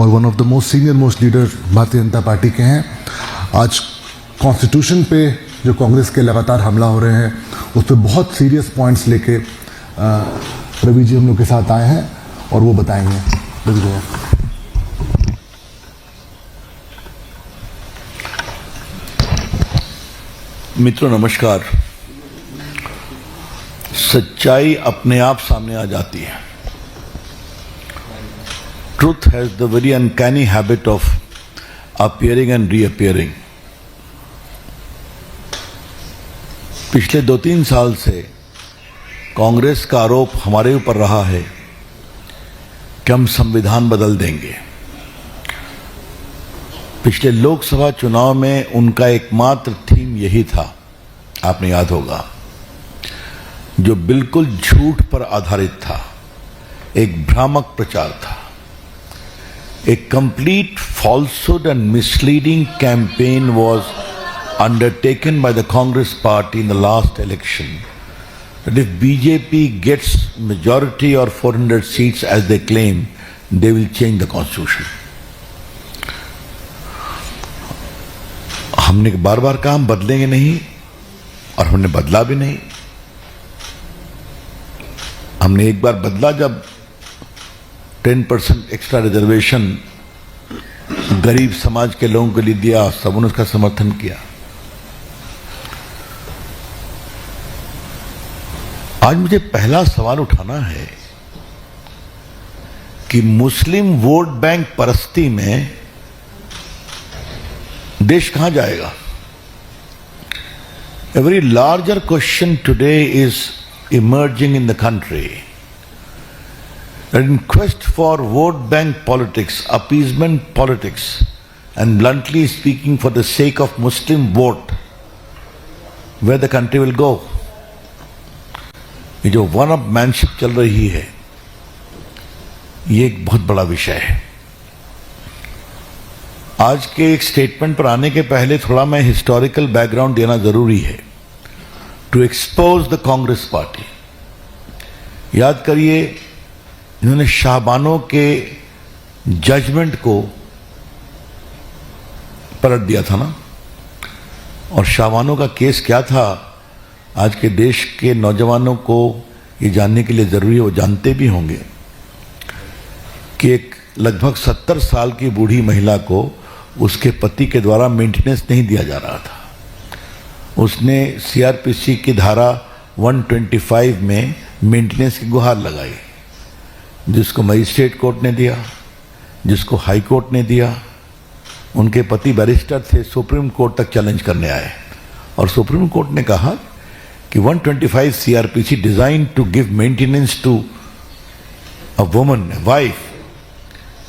और one of the senior most leader Bharatiya Janata party के हैं। आज कॉन्स्टिट्यूशन पे जो कांग्रेस के लगातार हमला हो रहे हैं उस पर बहुत सीरियस पॉइंट्स लेके रवि जी हम लोग के साथ आए हैं और वो बताएंगे। रवि भैया। मित्रों नमस्कार। सच्चाई अपने आप सामने आ जाती है। Truth has the very uncanny habit of appearing and reappearing. पिछले 2-3 साल से कांग्रेस का आरोप हमारे ऊपर रहा है कि हम संविधान बदल देंगे। पिछले लोकसभा चुनाव में उनका एकमात्र थीम यही था, आपने याद होगा, जो बिल्कुल झूठ पर आधारित था, एक भ्रामक प्रचार था। A complete falsehood and misleading campaign was undertaken by the Congress party in the last election, that if BJP gets majority or 400 seats as they claim, they will change the constitution. हमने बार बार कहा हम बदलेंगे नहीं और हमने बदला भी नहीं। हमने एक बार बदला जब 10% एक्स्ट्रा रिजर्वेशन गरीब समाज के लोगों के लिए दिया, सबने उसका समर्थन किया। आज मुझे पहला सवाल उठाना है कि मुस्लिम वोट बैंक परस्ती में देश कहां जाएगा? A very larger question today is emerging in the country. That in quest for vote bank politics, appeasement politics, and bluntly speaking for the sake of Muslim vote, where the country will go. ये जो one up manship चल रही है, ये एक बहुत बड़ा विषय है। आज के एक स्टेटमेंट पर आने के पहले थोड़ा मैं हिस्टोरिकल बैकग्राउंड देना जरूरी है, to expose the Congress party. याद करिए, इन्होंने शाहबानों के जजमेंट को पलट दिया था ना। और शाहबानों का केस क्या था, आज के देश के नौजवानों को ये जानने के लिए जरूरी है, वो जानते भी होंगे कि एक लगभग 70 साल की बूढ़ी महिला को उसके पति के द्वारा मेंटेनेंस नहीं दिया जा रहा था। उसने सीआरपीसी की धारा 125 में मेंटेनेंस की गुहार लगाई, जिसको मजिस्ट्रेट कोर्ट ने दिया, जिसको हाई कोर्ट ने दिया। उनके पति बैरिस्टर थे, सुप्रीम कोर्ट तक चैलेंज करने आए और सुप्रीम कोर्ट ने कहा कि 125 CrPC design to give maintenance to a woman, wife,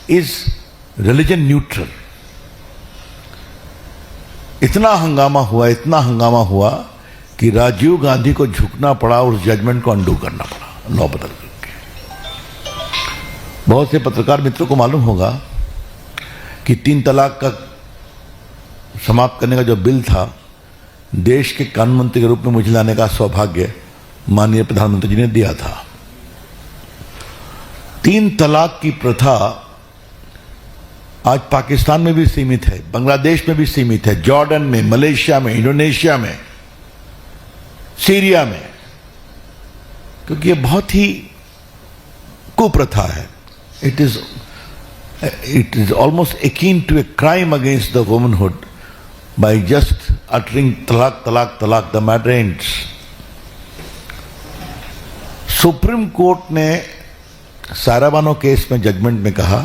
is religion neutral. इतना हंगामा हुआ कि राजीव गांधी को झुकना पड़ा, उस जजमेंट को अंडू करना पड़ा, लॉ बदल करके। बहुत से पत्रकार मित्रों को मालूम होगा कि 3 तलाक का समाप्त करने का जो बिल था, देश के कानून मंत्री के रूप में मुझे लाने का सौभाग्य माननीय प्रधानमंत्री जी ने दिया था। 3 तलाक की प्रथा आज पाकिस्तान में भी सीमित है, बांग्लादेश में भी सीमित है, जॉर्डन में, मलेशिया में, इंडोनेशिया में, सीरिया में, क्योंकि ये बहुत ही कुप्रथा है। It is almost akin to a crime against the womanhood by just uttering talaq, talaq, talaq. The matter ends. Supreme court ने साराबानो केस में जजमेंट में कहा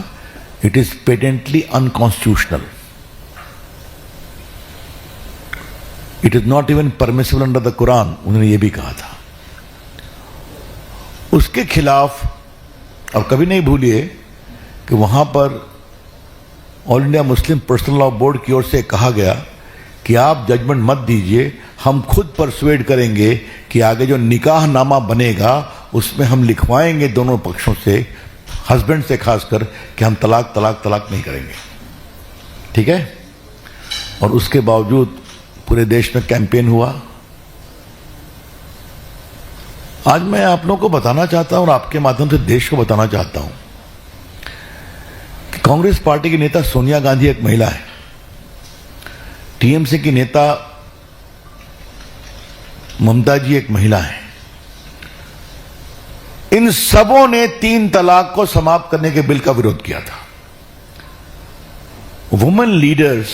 it is patently unconstitutional, it is not even permissible under the Quran, उन्होंने ये भी कहा था। उसके खिलाफ, और कभी नहीं भूलिए कि वहां पर all India Muslim personal law board की ओर से कहा गया कि आप जजमेंट मत दीजिए, हम खुद परसुएड करेंगे कि आगे जो निकाह नामा बनेगा उसमें हम लिखवाएंगे दोनों पक्षों से, हस्बैंड से खासकर, कि हम तलाक तलाक तलाक नहीं करेंगे। ठीक है? और उसके बावजूद पूरे देश में कैंपेन हुआ। आज मैं आप लोगों को बताना चाहता हूं और आपके माध्यम से देश को बताना चाहता हूं कि कांग्रेस पार्टी की नेता सोनिया गांधी एक महिला है, टीएमसी की नेता ममता जी एक महिला है। इन सबों ने 3 तलाक को समाप्त करने के बिल का विरोध किया था। Women leaders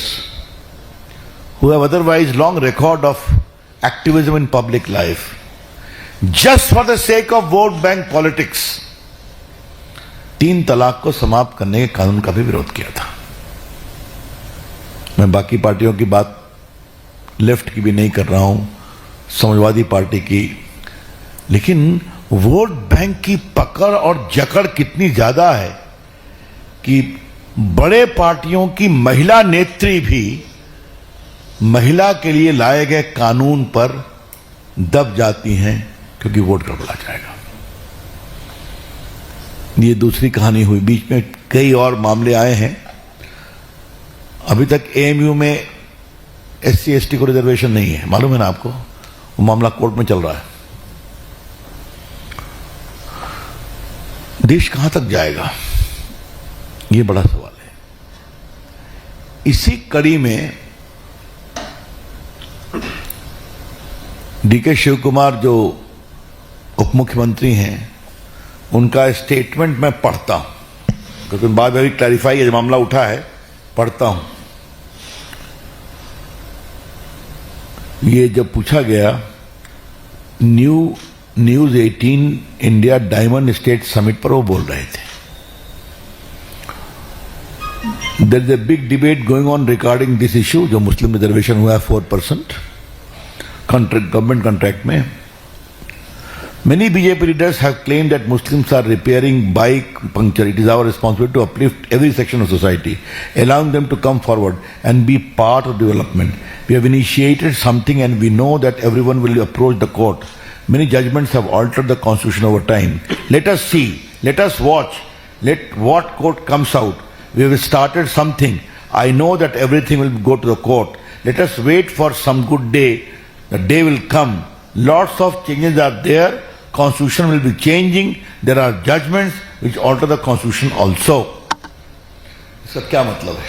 who have otherwise long record of activism in public life, just for the sake of vote bank politics, 3 तलाक को समाप्त करने के कानून का भी विरोध किया था। मैं बाकी पार्टियों की बात लेफ्ट की भी नहीं कर रहा हूं, समाजवादी पार्टी की, लेकिन वोट बैंक की पकड़ और जकड़ कितनी ज्यादा है कि बड़े पार्टियों की महिला नेत्री भी महिला के लिए लाए गए कानून पर दब जाती हैं क्योंकि वोट गड़बड़ा जाएगा। ये दूसरी कहानी हुई। बीच में कई और मामले आए हैं। अभी तक एएमयू में एससी एसटी को रिजर्वेशन नहीं है, मालूम है ना आपको? वो मामला कोर्ट में चल रहा है। देश कहां तक जाएगा, ये बड़ा सवाल है। इसी कड़ी में डीके शिव कुमार जो उप मुख्यमंत्री हैं, उनका स्टेटमेंट मैं पढ़ता हूं क्योंकि बाद में भी क्लैरिफाई ये मामला उठा है, पढ़ता हूं। ये जब पूछा गया news 18 India diamond state summit पर, वो बोल रहे थे there is a big debate going on regarding this issue, जो मुस्लिम रिजर्वेशन हुआ है 4% गवर्नमेंट कॉन्ट्रैक्ट में। Many BJP leaders have claimed that Muslims are repairing bike puncture. It is our responsibility to uplift every section of society, allowing them to come forward and be part of development. We have initiated something and we know that everyone will approach the court. Many judgments have altered the constitution over time. Let us see, let us watch, let what court comes out. We have started something. I know that everything will go to the court. Let us wait for some good day. The day will come. Lots of changes are there. Constitution will be changing. There are judgments which alter the constitution also. इसका क्या मतलब है?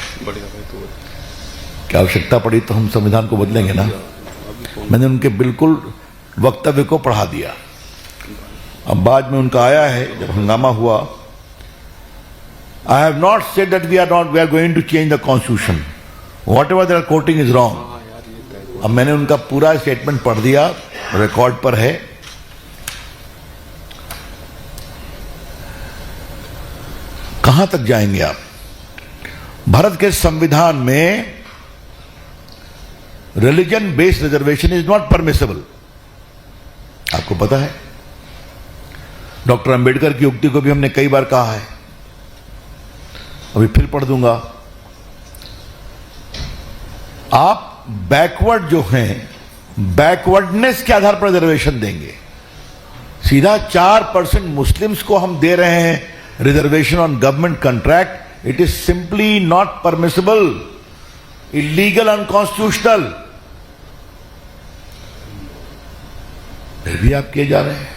क्या आवश्यकता पड़ी तो हम संविधान को बदलेंगे ना? मैंने उनके बिल्कुल वक्तव्य को पढ़ा दिया। अब बाद में उनका आया है, जब हंगामा हुआ, I have not said that we are going to change the constitution. Whatever they are quoting is wrong. अब मैंने उनका पूरा स्टेटमेंट पढ़ दिया, रिकॉर्ड पर है। कहां तक जाएंगे आप? भारत के संविधान में religion based reservation is not permissible, आपको पता है। डॉक्टर अंबेडकर की उक्ति को भी हमने कई बार कहा है, अभी फिर पढ़ दूंगा। आप बैकवर्ड जो हैं, बैकवर्डनेस के आधार पर रिजर्वेशन देंगे। सीधा 4% मुस्लिम्स को हम दे रहे हैं reservation on government contract. It is simply not permissible, illegal, unconstitutional. फिर भी आप किए जा रहे हैं।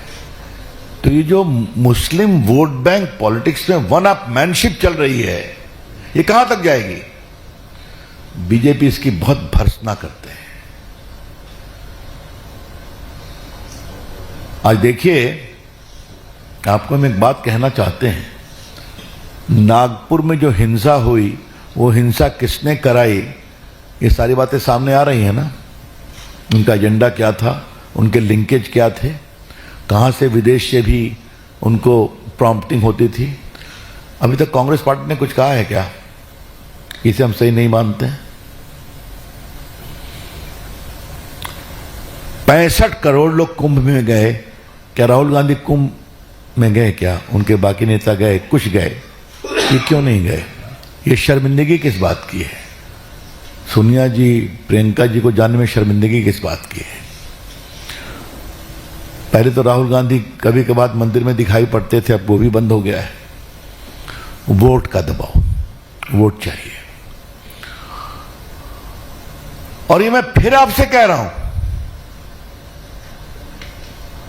तो ये जो मुस्लिम वोट बैंक पॉलिटिक्स में वन अप मैनशिप चल रही है, ये कहां तक जाएगी? बीजेपी इसकी बहुत भर्त्सना करते हैं। आज देखिए, आपको हम एक बात कहना चाहते हैं। नागपुर में जो हिंसा हुई, वो हिंसा किसने कराई, ये सारी बातें सामने आ रही हैं ना। उनका एजेंडा क्या था, उनके लिंकेज क्या थे, कहां से विदेश से भी उनको प्रॉम्प्टिंग होती थी। अभी तक कांग्रेस पार्टी ने कुछ कहा है क्या? इसे हम सही नहीं मानते हैं। 65 करोड़ लोग कुंभ में गए, क्या राहुल गांधी कुंभ में गए? क्या उनके बाकी नेता गए? कुछ गए, ये क्यों नहीं गए? ये शर्मिंदगी किस बात की है? सोनिया जी, प्रियंका जी को जानने में शर्मिंदगी किस बात की है? पहले तो राहुल गांधी कभी कभार मंदिर में दिखाई पड़ते थे, अब वो भी बंद हो गया है। वोट का दबाव, वोट चाहिए। और ये मैं फिर आपसे कह रहा हूं,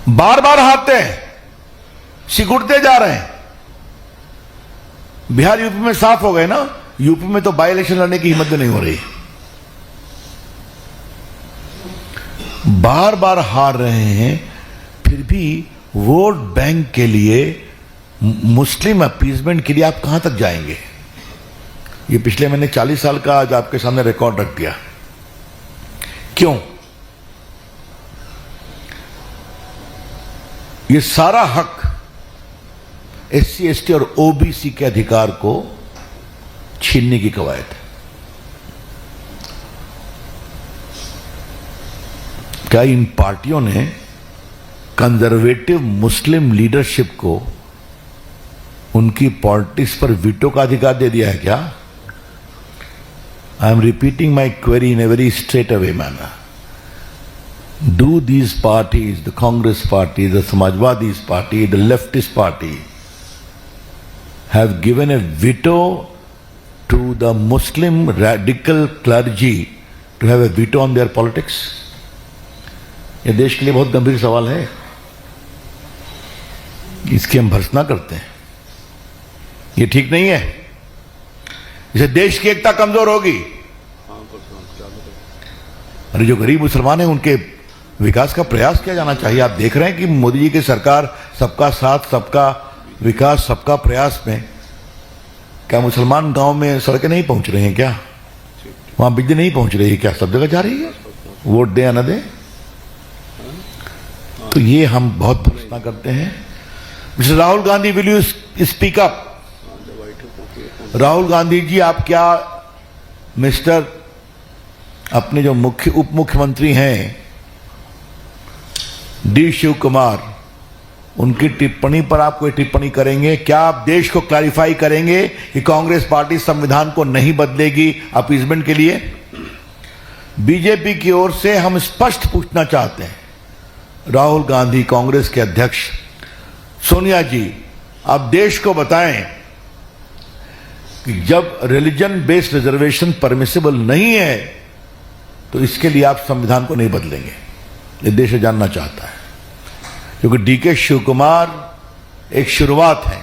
बार बार हारते हैं, सिकुड़ते जा रहे हैं। बिहार यूपी में साफ हो गए ना, यूपी में तो बाई इलेक्शन लड़ने की हिम्मत भी नहीं हो रही, बार बार हार रहे हैं, फिर भी वोट बैंक के लिए, मुस्लिम अपीजमेंट के लिए आप कहां तक जाएंगे? ये पिछले मैंने 40 साल का आज आपके सामने रिकॉर्ड रख दिया। क्यों? ये सारा हक SC ST और OBC के अधिकार को छीनने की कवायद है। क्या इन पार्टियों ने कंजर्वेटिव मुस्लिम लीडरशिप को उनकी पॉलिटिक्स पर वीटो का अधिकार दे दिया है क्या? I am repeating my query in a very straight away manner. Do these parties, the Congress party, the Samajwadi's party, the leftist party, have given a veto to the Muslim radical clergy to have a veto on their politics? ये देश के लिए बहुत गंभीर सवाल है, इसकी हम भर्त्सना करते हैं, ये ठीक नहीं है। इसे देश की एकता कमजोर होगी। अरे जो गरीब मुसलमान हैं उनके विकास का प्रयास किया जाना चाहिए। आप देख रहे हैं कि मोदी जी की सरकार सबका साथ, सबका विकास, सबका प्रयास में क्या मुसलमान गांव में सड़कें नहीं पहुंच रही हैं क्या? वहां बिजली नहीं पहुंच रही है क्या? सब जगह जा रही है, वोट दें या न दें। तो ये हम बहुत भरोसा करते हैं। Mister Rahul Gandhi, will you speak up? Rahul Gandhi ji, आप क्या मिस्टर अपने जो उप मुख्यमंत्री हैं डी शिव कुमार, उनकी टिप्पणी पर आप कोई टिप्पणी करेंगे क्या? आप देश को क्लैरिफाई करेंगे कि कांग्रेस पार्टी संविधान को नहीं बदलेगी अपीजमेंट के लिए? बीजेपी की ओर से हम स्पष्ट पूछना चाहते हैं, राहुल गांधी कांग्रेस के अध्यक्ष, सोनिया जी, आप देश को बताएं कि जब रिलीजन बेस्ड रिजर्वेशन परमिसिबल नहीं है तो इसके लिए आप संविधान को नहीं बदलेंगे। ये देश जानना चाहता है, क्योंकि डीके शिव कुमार एक शुरुआत है,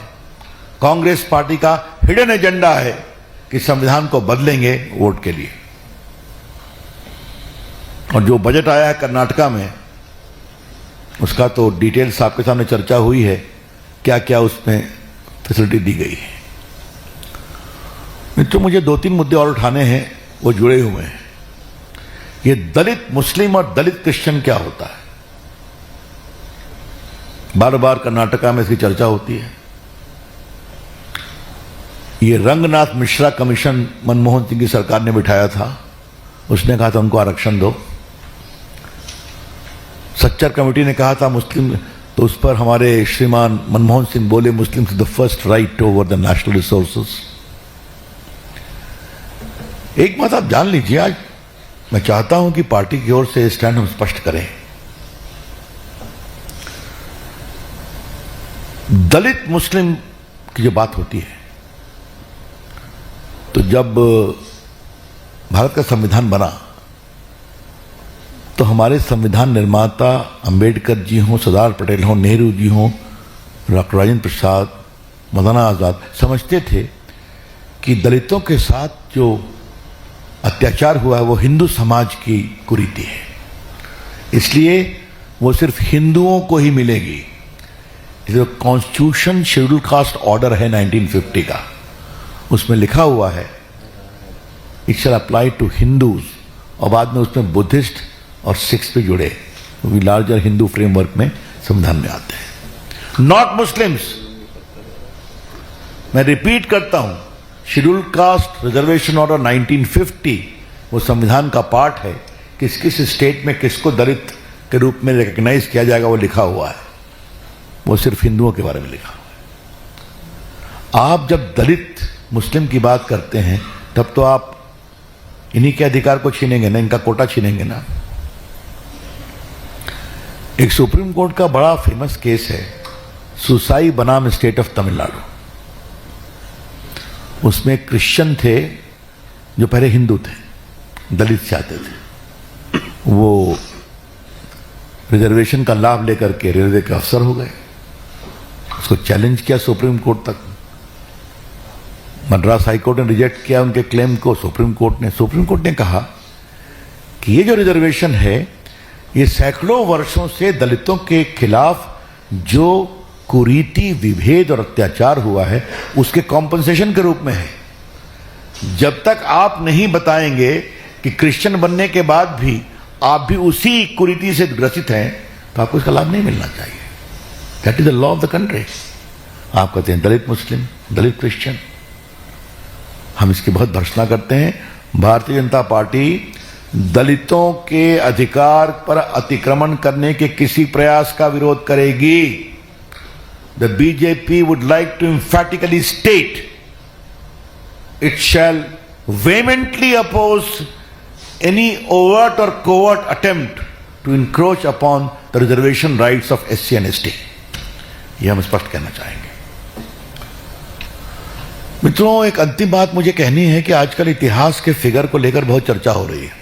कांग्रेस पार्टी का हिडन एजेंडा है कि संविधान को बदलेंगे वोट के लिए। और जो बजट आया है कर्नाटका में, उसका तो डिटेल्स आपके सामने चर्चा हुई है, क्या क्या उसमें फैसिलिटी दी गई है। मित्रों, मुझे 2-3 मुद्दे और उठाने हैं, वो जुड़े हुए हैं। ये दलित मुस्लिम और दलित क्रिश्चियन क्या होता है? बार बार कर्नाटका में इसकी चर्चा होती है। ये रंगनाथ मिश्रा कमीशन मनमोहन सिंह की सरकार ने बिठाया था, उसने कहा था उनको आरक्षण दो। सच्चर कमेटी ने कहा था मुस्लिम, तो उस पर हमारे श्रीमान मनमोहन सिंह बोले, Muslims the first right over the national resources. एक बात आप जान लीजिए, आज मैं चाहता हूं कि पार्टी की ओर से स्टैंड हम स्पष्ट करें। दलित मुस्लिम की जो बात होती है, तो जब भारत का संविधान बना तो हमारे संविधान निर्माता अंबेडकर जी हों, सरदार पटेल हों, नेहरू जी हों, डॉक्टर राजेंद्र प्रसाद, मौलाना आजाद, समझते थे कि दलितों के साथ जो अत्याचार हुआ है वो हिंदू समाज की कुरीति है, इसलिए वो सिर्फ हिंदुओं को ही मिलेगी। जो कॉन्स्टिट्यूशन शेड्यूल कास्ट ऑर्डर है 1950 का, उसमें लिखा हुआ है it shall apply to Hindus, और बाद में उसमें बुद्धिस्ट और सिख्स भी जुड़े, वो लार्जर हिंदू फ्रेमवर्क में संविधान में आते हैं, नॉट मुस्लिम्स। मैं रिपीट करता हूं, शेड्यूल कास्ट रिजर्वेशन ऑर्डर 1950 वो संविधान का पार्ट है। किस किस स्टेट में किसको दलित के रूप में रिकॉग्नाइज किया जाएगा वो लिखा हुआ है, वो सिर्फ हिंदुओं के बारे में लिखा हुआ है। आप जब दलित मुस्लिम की बात करते हैं तब तो आप इन्हीं के अधिकार को छीनेंगे ना, इनका कोटा छीनेंगे ना। एक सुप्रीम कोर्ट का बड़ा फेमस केस है सुसाई बनाम स्टेट ऑफ तमिलनाडु। उसमें क्रिश्चियन थे जो पहले हिंदू थे, दलित चाहते थे, वो रिजर्वेशन का लाभ लेकर के रेलवे के अफसर हो गए। उसको चैलेंज किया सुप्रीम कोर्ट तक, मद्रास हाईकोर्ट ने रिजेक्ट किया उनके क्लेम को सुप्रीम कोर्ट ने कहा कि ये जो रिजर्वेशन है ये सैकड़ों वर्षों से दलितों के खिलाफ जो कुरीति, विभेद और अत्याचार हुआ है उसके कॉम्पनसेशन के रूप में है। जब तक आप नहीं बताएंगे कि क्रिश्चियन बनने के बाद भी आप भी उसी कुरीति से ग्रसित हैं तो आपको इसका लाभ नहीं मिलना चाहिए। That is the law of the country. आप कहते हैं दलित मुस्लिम, दलित क्रिश्चियन, हम इसकी बहुत भर्त्सना करते हैं। भारतीय जनता पार्टी दलितों के अधिकार पर अतिक्रमण करने के किसी प्रयास का विरोध करेगी। The BJP would like to emphatically state it shall vehemently oppose any overt or covert attempt to encroach upon the reservation rights of SC and ST. यह हम स्पष्ट कहना चाहेंगे। मित्रों, एक अंतिम बात मुझे कहनी है कि आजकल इतिहास के फिगर को लेकर बहुत चर्चा हो रही है।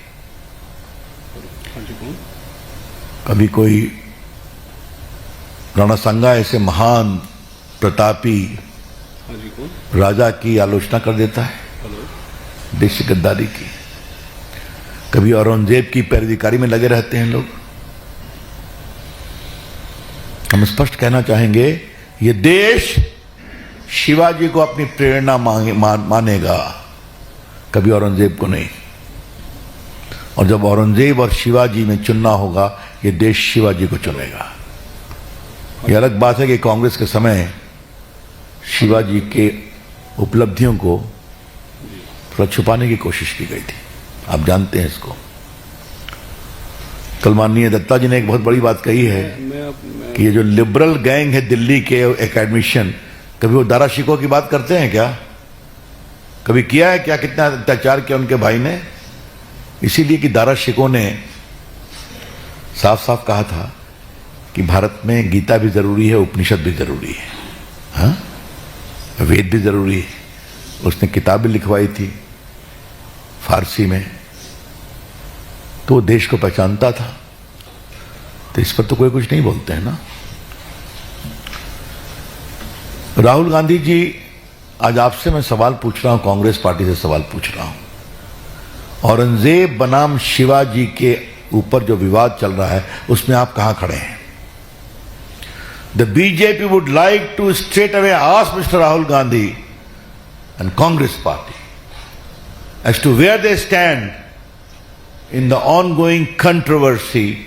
कभी कोई राणा सांगा ऐसे महान प्रतापी राजा की आलोचना कर देता है, देश की गद्दारी की। कभी औरंगजेब की पैरवीकारी में लगे रहते हैं लोग। हम स्पष्ट कहना चाहेंगे ये देश शिवाजी को अपनी प्रेरणा मानेगा, कभी औरंगजेब को नहीं। और जब औरंगजेब और शिवाजी में चुनना होगा ये देश शिवाजी को चुनेगा। ये अलग बात है कि कांग्रेस के समय शिवाजी के उपलब्धियों को थोड़ा छुपाने की कोशिश की गई थी, आप जानते हैं इसको। कल माननीय दत्ता जी ने एक बहुत बड़ी बात कही है कि ये जो लिबरल गैंग है दिल्ली के एकेडमिशियन, कभी वो दारा शिकोह की बात करते हैं क्या? कभी किया है क्या? कितना अत्याचार किया उनके भाई ने? इसीलिए कि दारा शिकोह ने साफ साफ कहा था कि भारत में गीता भी जरूरी है, उपनिषद भी जरूरी है, हाँ? वेद भी जरूरी है। उसने किताब भी लिखवाई थी फारसी में, तो वो देश को पहचानता था। तो इस पर तो कोई कुछ नहीं बोलते हैं ना। राहुल गांधी जी, आज आपसे मैं सवाल पूछ रहा हूं, कांग्रेस पार्टी से सवाल पूछ रहा हूं। औरंगजेब बनाम शिवाजी के ऊपर जो विवाद चल रहा है उसमें आप कहां खड़े हैं? The BJP would like to straight away ask Mr. Rahul Gandhi and Congress party as to where they stand in the ongoing controversy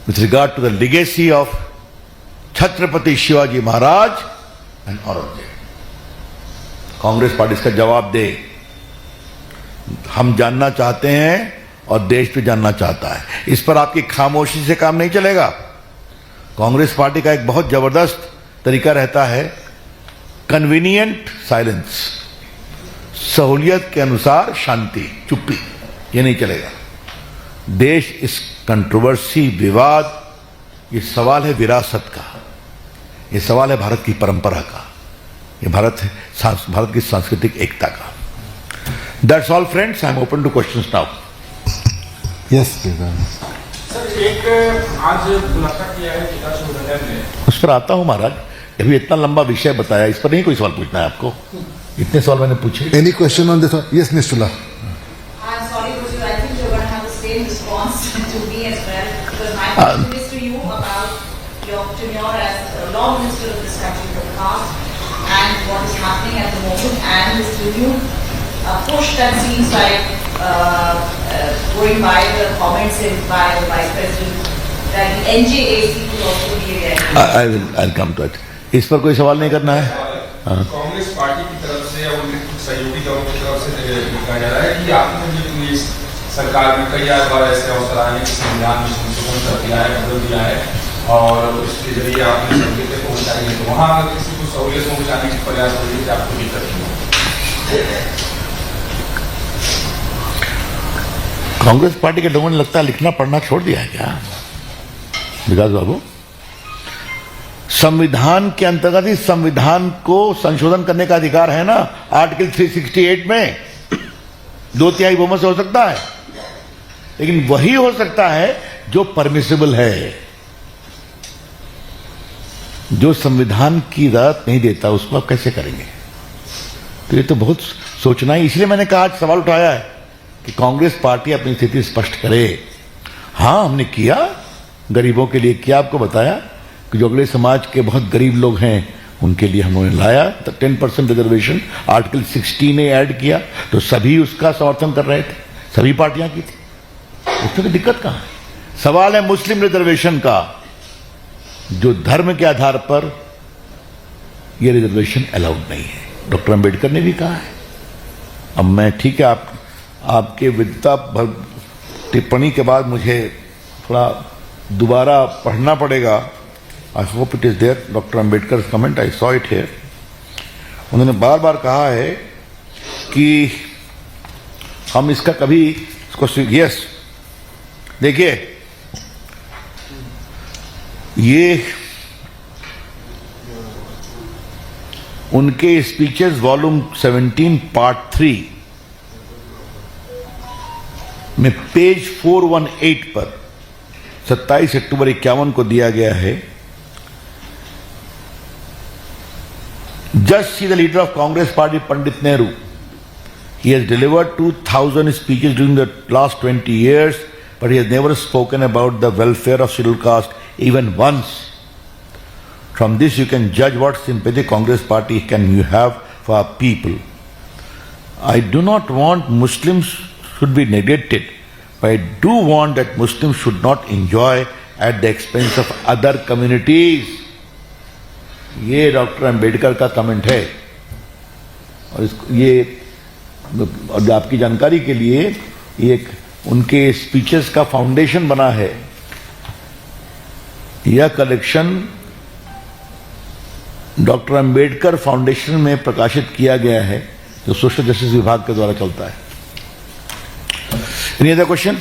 with regard to the legacy of Chhatrapati Shivaji Maharaj and Aurangzeb. Congress party इसका जवाब दे। हम जानना चाहते हैं और देश भी जानना चाहता है। इस पर आपकी खामोशी से काम नहीं चलेगा। कांग्रेस पार्टी का एक बहुत जबरदस्त तरीका रहता है, कन्वीनियंट साइलेंस, सहूलियत के अनुसार शांति, चुप्पी। ये नहीं चलेगा। देश इस कंट्रोवर्सी, विवाद, ये सवाल है विरासत का, ये सवाल है भारत की परंपरा का, ये भारत की सांस्कृतिक एकता का। That's all friends, I am open two questions now. Yes please. Sir, एक आज खुलासा किया है जिला शिवनगर ने। उस पर आता हूं महाराज। अभी इतना लंबा विषय बताया, इस पर नहीं कोई सवाल पूछना है आपको? इतने सवाल मैंने पूछे। Any question on this? Yes Nishchala. Sorry, Guru, I think you're going to have the same response to me as well, because my question is to you about your tenure as law minister of this country for the past and what is happening at the moment, and this renewed push that seems like going by the comments by the Vice President that the NJAC could also be again. I'll come to it. इस पर कोई सवाल नहीं करना है? Congress party की तरफ से या उनके सहयोगी दलों की तरफ से लिखा जा रहा है कि आपने जो इस सरकार में कई बार ऐसे अवसर आए हैं कि संविधान में संशोधन कर दिया है, बदल दिया है और उसके जरिए आपने संकेत पहुंचाई है, तो वहाँ अगर किसी को सहूलियत पहुंचाने की प्रयास हो रही है आपको दिक्कत नहीं हो? कांग्रेस पार्टी के लोगों ने लगता है लिखना पढ़ना छोड़ दिया है क्या विकास बाबू? संविधान के अंतर्गत ही संविधान को संशोधन करने का अधिकार है ना, आर्टिकल 368 में 2/3 बहुमत से हो सकता है, लेकिन वही हो सकता है जो परमिसिबल है। जो संविधान की इजाजत नहीं देता उसको आप कैसे करेंगे? तो ये तो बहुत सोचना ही, इसलिए मैंने कहा आज सवाल उठाया है कि कांग्रेस पार्टी अपनी स्थिति स्पष्ट करे। हाँ, हमने किया, गरीबों के लिए किया, आपको बताया कि जो अगले समाज के बहुत गरीब लोग हैं उनके लिए हमने लाया 10% रिजर्वेशन, आर्टिकल 60 ने ऐड किया, तो सभी उसका समर्थन कर रहे थे, सभी पार्टियां की थी, उसमें कोई दिक्कत कहां है। सवाल है मुस्लिम रिजर्वेशन का, जो धर्म के आधार पर यह रिजर्वेशन अलाउड नहीं है, डॉक्टर अंबेडकर ने भी कहा है। अब मैं, ठीक है, आपके विद्वता टिप्पणी के बाद मुझे थोड़ा दोबारा पढ़ना पड़ेगा। I hope it is there, doctor Ambedkar comment, I saw it here. उन्होंने बार बार कहा है कि हम इसका कभी इसको, यस, देखिए ये उनके स्पीचेस वॉल्यूम 17 पार्ट 3 में पेज 418 पर 27 अक्टूबर 51 को दिया गया है। Just see the leader of Congress party Pandit Nehru, he has delivered 2000 speeches during the last 20 years, but he has never spoken about the welfare of scheduled caste even once. From this you can judge what sympathy Congress party can you have for our people. I do not want Muslims should be neglected, but I do want that Muslims should not enjoy at the expense of other communities. ये doctor Ambedkar का comment है, और ये और आपकी जानकारी के लिए ये एक उनके स्पीचेस का फाउंडेशन बना है। यह कलेक्शन डॉक्टर अंबेडकर फाउंडेशन में प्रकाशित किया गया है, जो सोशल जस्टिस विभाग के द्वारा चलता है। Any other question?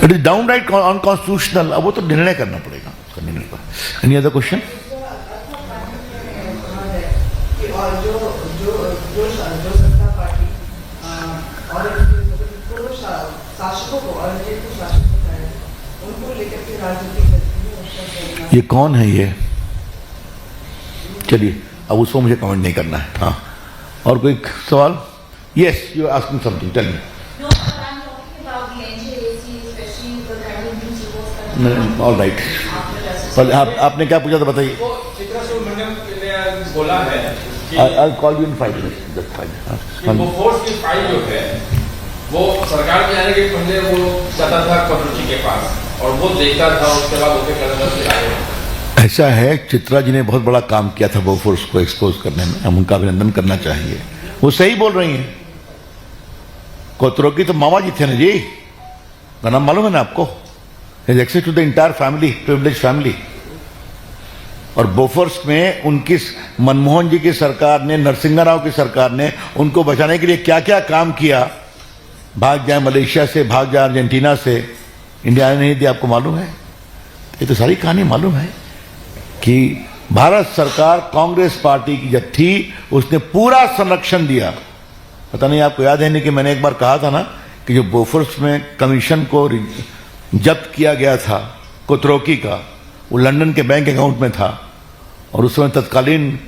It is downright unconstitutional. अब वो तो निर्णय करना पड़ेगा उसका, निर्णय पर। Any other question? ये कौन है ये? चलिए, अब उसको मुझे कमेंट नहीं करना है। हाँ, और कोई सवाल? Yes, you are asking something, tell me. All right, आपने क्या पूछा था बताइए। बोला है I'll call you in 5 minutes. That's fine. वो फोर्स की फाइल जो है वो सरकार में आने के पहले वो जाता था कटोची के पास और वो देखता था, उसके बाद ओके करता था। ऐसा है, चित्रा जी ने बहुत बड़ा काम किया था बोफोर्स को एक्सपोज करने में, हम उनका अभिनंदन करना चाहिए। वो सही बोल रही हैं। कोतरोकी तो मामा जी थे ना जी, का नाम मालूम है ना आपको? Access to the entire family, privilege family. और बोफोर्स में उनकी मनमोहन जी की सरकार ने, नरसिंहा राव की सरकार ने उनको बचाने के लिए क्या क्या काम किया। भाग जाए मलेशिया से, भाग जाए अर्जेंटीना से, इंडिया ने नहीं दिया, आपको मालूम है? ये तो सारी कहानी मालूम है कि भारत सरकार कांग्रेस पार्टी की जब थी उसने पूरा संरक्षण दिया। पता नहीं आपको याद है नहीं कि मैंने एक बार कहा था ना कि जो बोफोर्स में कमीशन को जब्त किया गया था कोतरोकी का, वो लंदन के बैंक अकाउंट में था, और उस समय तत्कालीन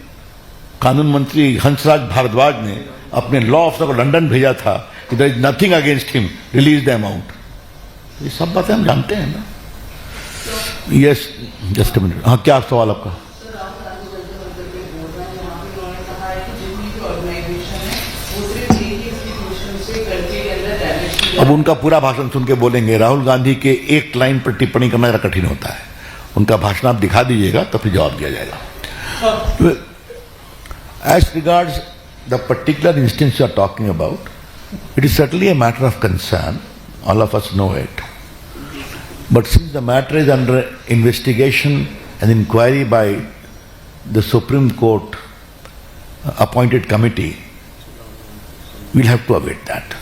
कानून मंत्री हंसराज भारद्वाज ने अपने लॉ ऑफिसर को लंदन भेजा था कि there is nothing against him, release the amount. ये सब बातें हम जानते हैं ना। Yes, just a minute. हाँ, क्या सवाल आपका? अब उनका पूरा भाषण सुन के बोलेंगे। राहुल गांधी के एक लाइन पर टिप्पणी करना जरा कठिन होता है। उनका भाषण आप दिखा दीजिएगा तो फिर जवाब दिया जाएगा। As regards the particular instance you are talking about, it is certainly a matter of concern, all of us know it, but since the matter is under investigation and inquiry by the supreme court appointed committee, we'll have to await that.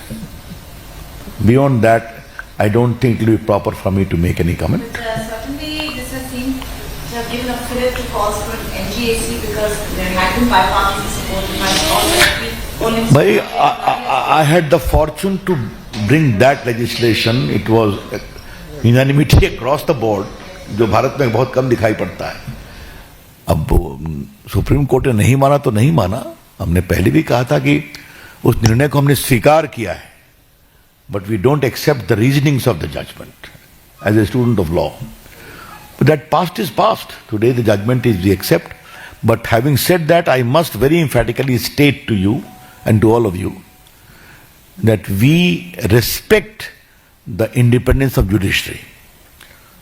Beyond that, I don't think it will be proper for me to make any comment. Certainly, this has seemed to have given a fillip to calls for NGAC because there had been bipartisan support behind all the polling. I had the fortune to bring that legislation. It was unanimity across the board. जो भारत में बहुत कम दिखाई पड़ता है। अब supreme court ने नहीं माना तो नहीं माना, हमने पहले भी कहा था कि उस निर्णय को हमने स्वीकार किया है, but we don't accept the reasonings of the judgement as a student of law. But that past is past. Today the judgment is we accept. But having said that, I must very emphatically state to you and to all of you that we respect the independence of judiciary.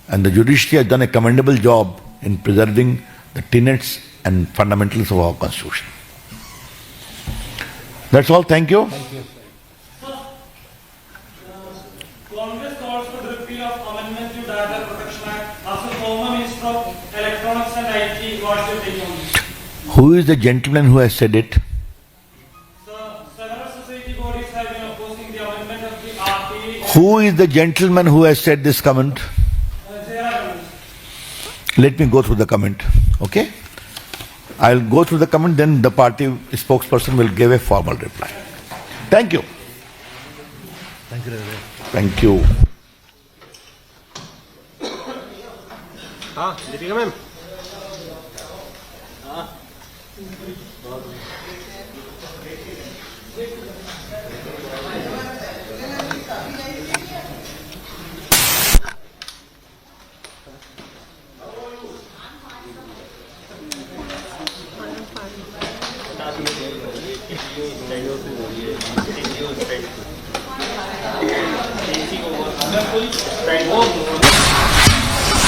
And the judiciary has done a commendable job in preserving the tenets and fundamentals of our constitution. That's all. Thank you. Congress calls for the repeal of Amendment to Data Protection Act after former Minister of Electronics and IT. What's your take on this? Who is the gentleman who has said it? So, several society bodies have been opposing the amendment of the RTA. Who is the gentleman who has said this comment? There are Let me go through the comment, okay? I'll go through the comment, then the party spokesperson will give a formal reply. Thank you. Thank you. हाँ Deepika ma'am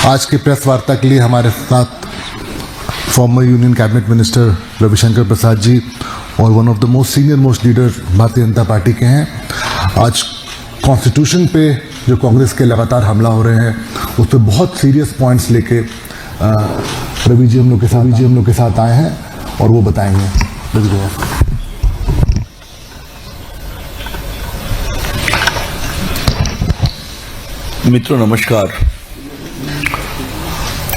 आज की press वार्ता के लिए हमारे साथ former union cabinet minister Ravishankar Prasad ji और one of the most senior most leader Bharatiya Janata party के हैं। आज कॉन्स्टिट्यूशन पे जो कांग्रेस के लगातार हमला हो रहे हैं उस पर बहुत सीरियस पॉइंट्स लेके रवि जी हम लोग के साथ आए हैं और वो बताएंगे। रवि जी मित्रों नमस्कार।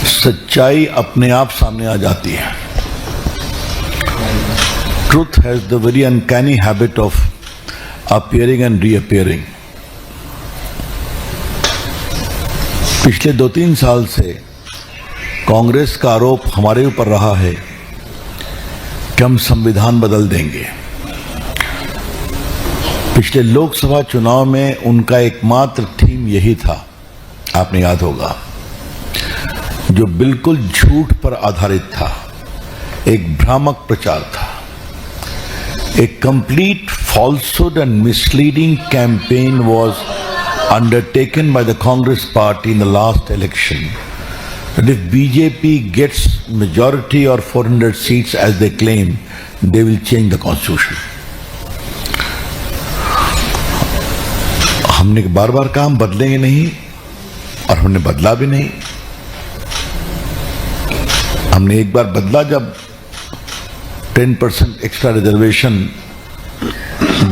सच्चाई अपने आप सामने आ जाती है। Truth has the very uncanny habit of appearing and reappearing. पिछले 2-3 साल से कांग्रेस का आरोप हमारे ऊपर रहा है कि हम संविधान बदल देंगे। पिछले लोकसभा चुनाव में उनका एकमात्र थीम यही था, आपने याद होगा, जो बिल्कुल झूठ पर आधारित था, एक भ्रामक प्रचार था। A complete falsehood and misleading campaign was undertaken by the Congress party in the last election, that if BJP gets majority or 400 seats as they claim, they will change the constitution. हमने बार बार कहा हम बदलेंगे नहीं और हमने बदला भी नहीं। हमने एक बार बदला जब 10% एक्स्ट्रा रिजर्वेशन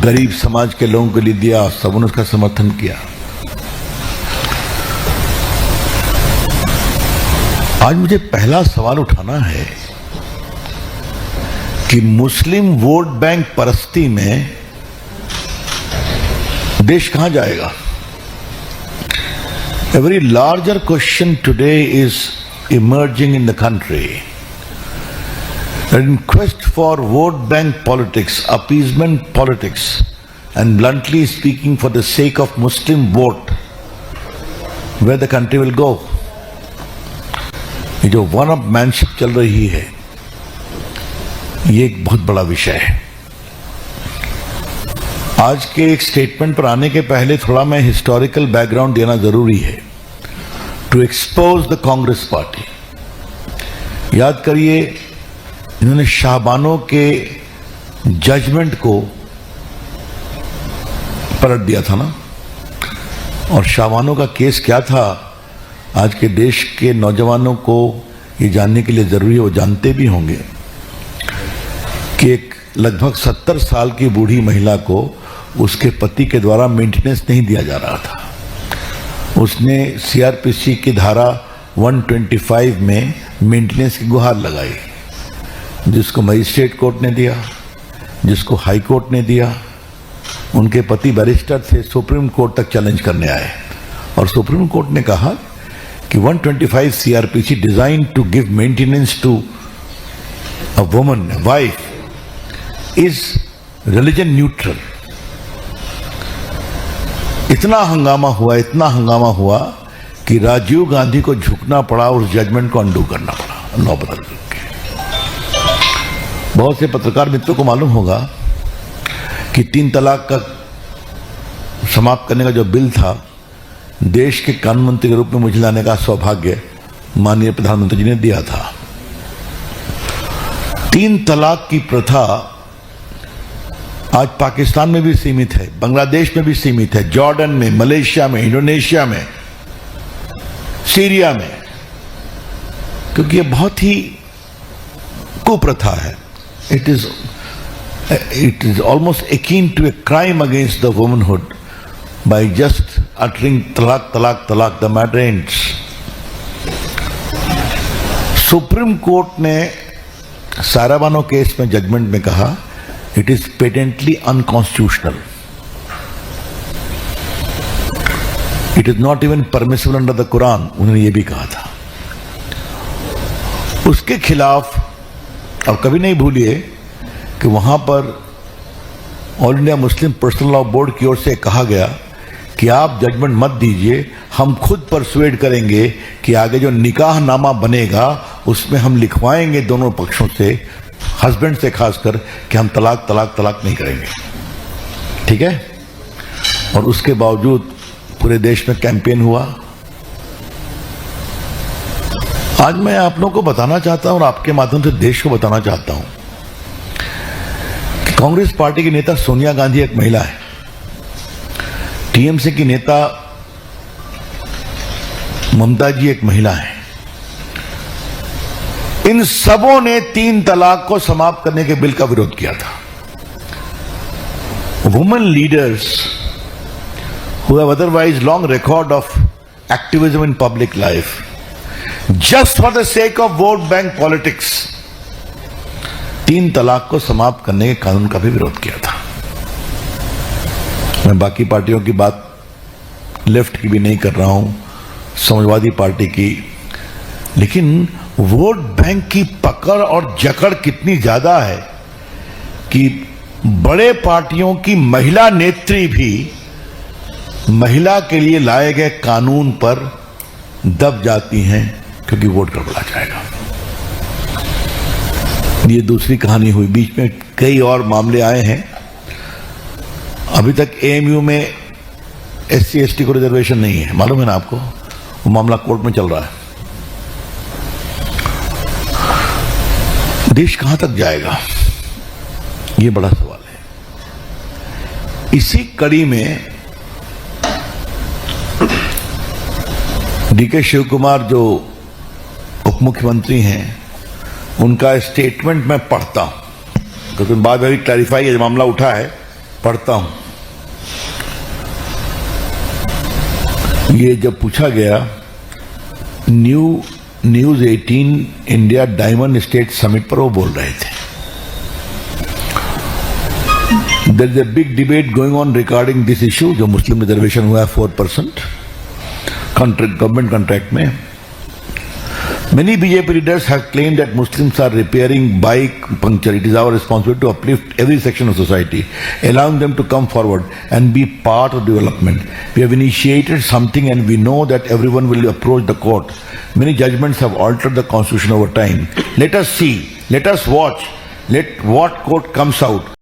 गरीब समाज के लोगों के लिए दिया, सबने उसका समर्थन किया। आज मुझे पहला सवाल उठाना है कि मुस्लिम वोट बैंक परस्ती में देश कहां जाएगा? A very larger question today is emerging in the country. In quest for vote bank politics, appeasement politics, and bluntly speaking for the sake of Muslim vote, where the country will go? ये जो one up manship चल रही है, ये एक बहुत बड़ा विषय है। आज के एक स्टेटमेंट पर आने के पहले थोड़ा मैं हिस्टोरिकल बैकग्राउंड देना जरूरी है, to expose the Congress party. याद करिए, इन्होंने शाहबानों के जजमेंट को पलट दिया था ना, और शाहबानों का केस क्या था, आज के देश के नौजवानों को ये जानने के लिए जरूरी है, वो जानते भी होंगे कि एक लगभग 70 साल की बूढ़ी महिला को उसके पति के द्वारा मेंटेनेंस नहीं दिया जा रहा था। उसने सीआरपीसी की धारा 125 में मेंटेनेंस की गुहार लगाई, जिसको मजिस्ट्रेट कोर्ट ने दिया, जिसको हाई कोर्ट ने दिया। उनके पति बैरिस्टर थे, सुप्रीम कोर्ट तक चैलेंज करने आए और सुप्रीम कोर्ट ने कहा कि 125 CRPC designed to give maintenance to a woman, a wife, is religion neutral. इतना हंगामा हुआ कि राजीव गांधी को झुकना पड़ा, उस जजमेंट को अंडू करना पड़ा, लॉ बदल करके। बहुत से पत्रकार मित्रों को मालूम होगा कि 3 तलाक का समाप्त करने का जो बिल था, देश के कानून मंत्री के रूप में मुझे लाने का सौभाग्य माननीय प्रधानमंत्री जी ने दिया था। 3 तलाक की प्रथा आज पाकिस्तान में भी सीमित है, बांग्लादेश में भी सीमित है, जॉर्डन में, मलेशिया में, इंडोनेशिया में, सीरिया में, क्योंकि ये बहुत ही कुप्रथा है। It is almost akin to a crime against the womanhood by just uttering talak, talak, talak, the matter ends. Supreme court ने सारा बानो केस में जजमेंट में कहा it is patently unconstitutional, it is not even permissible under the Quran, उन्होंने ये भी कहा था। उसके खिलाफ अब कभी नहीं भूलिए कि वहां पर all India Muslim personal law board की ओर से कहा गया कि आप जजमेंट मत दीजिए, हम खुद परसुएड करेंगे कि आगे जो निकाह नामा बनेगा उसमें हम लिखवाएंगे दोनों पक्षों से, हस्बैंड से खासकर, कि हम तलाक तलाक तलाक नहीं करेंगे। ठीक है? और उसके बावजूद पूरे देश में कैंपेन हुआ। आज मैं आप लोगों को बताना चाहता हूं और आपके माध्यम से देश को बताना चाहता हूं कि कांग्रेस पार्टी की नेता सोनिया गांधी एक महिला है, टीएमसी की नेता ममता जी एक महिला है। इन सबों ने 3 तलाक को समाप्त करने के बिल का विरोध किया था। Women leaders who have otherwise long record of activism in public life, just for the sake of vote bank politics, 3 तलाक को समाप्त करने के कानून का भी विरोध किया था। मैं बाकी पार्टियों की बात, लेफ्ट की भी नहीं कर रहा हूं, समाजवादी पार्टी की, लेकिन वोट बैंक की पकड़ और जकड़ कितनी ज्यादा है कि बड़े पार्टियों की महिला नेत्री भी महिला के लिए लाए गए कानून पर दब जाती हैं क्योंकि वोट गड़बड़ा जाएगा। ये दूसरी कहानी हुई। बीच में कई और मामले आए हैं। अभी तक एएमयू में SC ST को रिजर्वेशन नहीं है, मालूम है ना आपको? वो मामला कोर्ट में चल रहा है। देश कहां तक जाएगा, ये बड़ा सवाल है। इसी कड़ी में DK शिव कुमार जो उप मुख्यमंत्री हैं, उनका स्टेटमेंट मैं पढ़ता हूं क्योंकि बाद में भी क्लैरिफाई ये मामला उठा है, पढ़ता हूं। ये जब पूछा गया news 18 India diamond state summit पर, वो बोल रहे थे there is a big debate going on regarding this issue, जो मुस्लिम रिजर्वेशन हुआ है 4% गवर्नमेंट कॉन्ट्रैक्ट में। Many BJP leaders have claimed that Muslims are repairing bike puncture. It is our responsibility to uplift every section of society, allowing them to come forward and be part of development. We have initiated something and we know that everyone will approach the court. Many judgments have altered the constitution over time. Let us see, let us watch, let what court comes out.